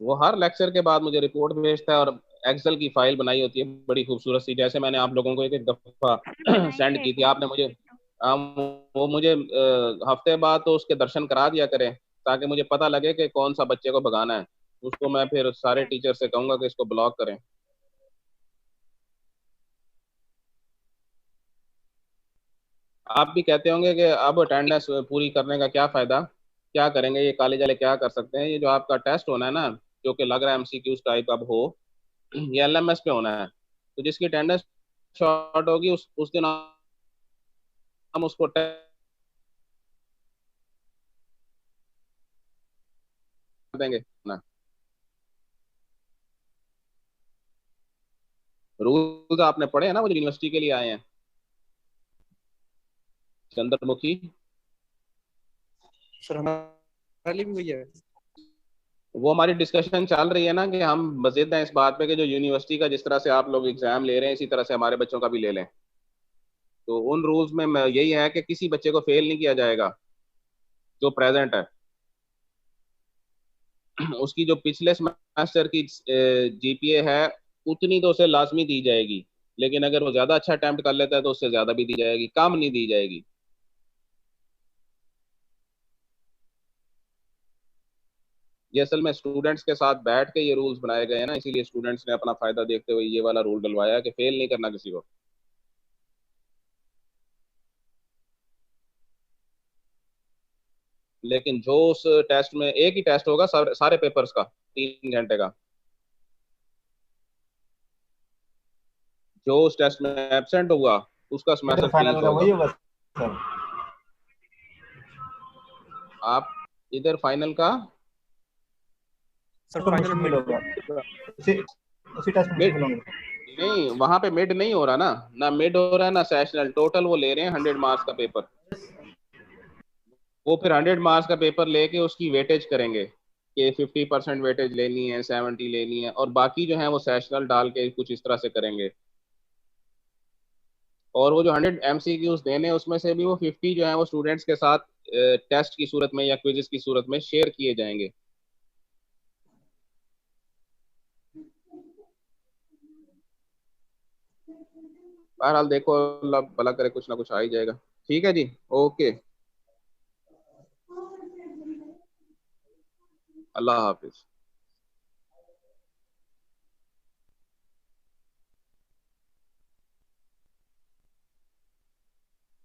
वो हर लेक्चर के बाद मुझे रिपोर्ट भेजता है और एक्सेल की फाइल बनाई होती है बड़ी खूबसूरत सी, जैसे मैंने आप लोगों को एक एक दफा सर बनाई सेंड है की एक थी आपने मुझे। तो। वो मुझे हफ्ते बाद तो उसके दर्शन करा दिया करें, ताकि मुझे पता लगे कि कौन सा बच्चे को भगाना है। उसको मैं फिर सारे टीचर से कहूंगा कि इसको ब्लॉक करें। आप भी कहते होंगे कि अब अटेंडेंस पूरी करने का क्या फायदा, क्या करेंगे ये कॉलेज वाले, क्या कर सकते हैं? ये जो आपका टेस्ट होना है ना, जो कि लग रहा है एमसीक्यूज टाइप अब हो, ये एलएमएस पे होना है, तो जिसकी अटेंडेंस शॉर्ट होगी उस दिन हम उसको देंगे ना। रूल्स आपने पढ़े हैं ना, वो जो यूनिवर्सिटी के लिए आए हैं, चंद्रमुखी। सर हमारे लिए भी वही है। वो हमारी डिस्कशन चल रही है ना कि हम मजिद हैं इस बात पे कि जो यूनिवर्सिटी का जिस तरह से आप लोग एग्जाम ले रहे हैं, इसी तरह से हमारे बच्चों का भी ले लें। तो उन रूल्स में यही है कि किसी बच्चे को फेल नहीं किया जाएगा जो प्रेजेंट है। उसकी जो पिछले सेमेस्टर की जीपीए है उतनी तो उसे लाजमी दी जाएगी, लेकिन अगर वो ज्यादा अच्छा अटेम्प्ट कर लेता है तो उससे ज्यादा भी दी जाएगी, कम नहीं दी जाएगी। ये असल में स्टूडेंट्स के साथ बैठ के ये रूल्स बनाए गए हैं ना, इसीलिए स्टूडेंट्स ने अपना फायदा देखते हुए ये वाला रूल डलवाया है कि फेल नहीं करना किसी को। लेकिन जो उस टेस्ट में, एक ही टेस्ट होगा सारे पेपर्स का, 3 घंटे का, जो उस टेस्ट में एब्सेंट हुआ उसका इधर सेमेस्टर फाइनल फ्रीज का होगा। वही होगा सर। आप इधर फाइनल का सर तो फाइनल मुश्किल मिड होगा, उसी उसी टेस्ट में मिड, मुश्किल होंगे। नहीं वहां पे मिड नहीं हो रहा ना, ना मिड हो रहा है ना सेशनल, टोटल वो ले रहे हैं 100 मार्क्स का पेपर। वो फिर 100 मार्क्स का पेपर लेके उसकी वेटेज करेंगे कि 50% वेटेज लेनी है, 70 लेनी है, और बाकी जो है वो सेशनल डाल के कुछ इस तरह से करेंगे। और वो जो 100 MCQs देने हैं उसमें से भी वो 50 जो है वो स्टूडेंट्स के साथ टेस्ट की सूरत में या क्विज़ की सूरत में शेयर किए जाएंगे। बहरहाल देखो, अल्लाह भला करे, कुछ ना कुछ आ ही जाएगा। ठीक है जी, ओके, अल्लाह हाफिज।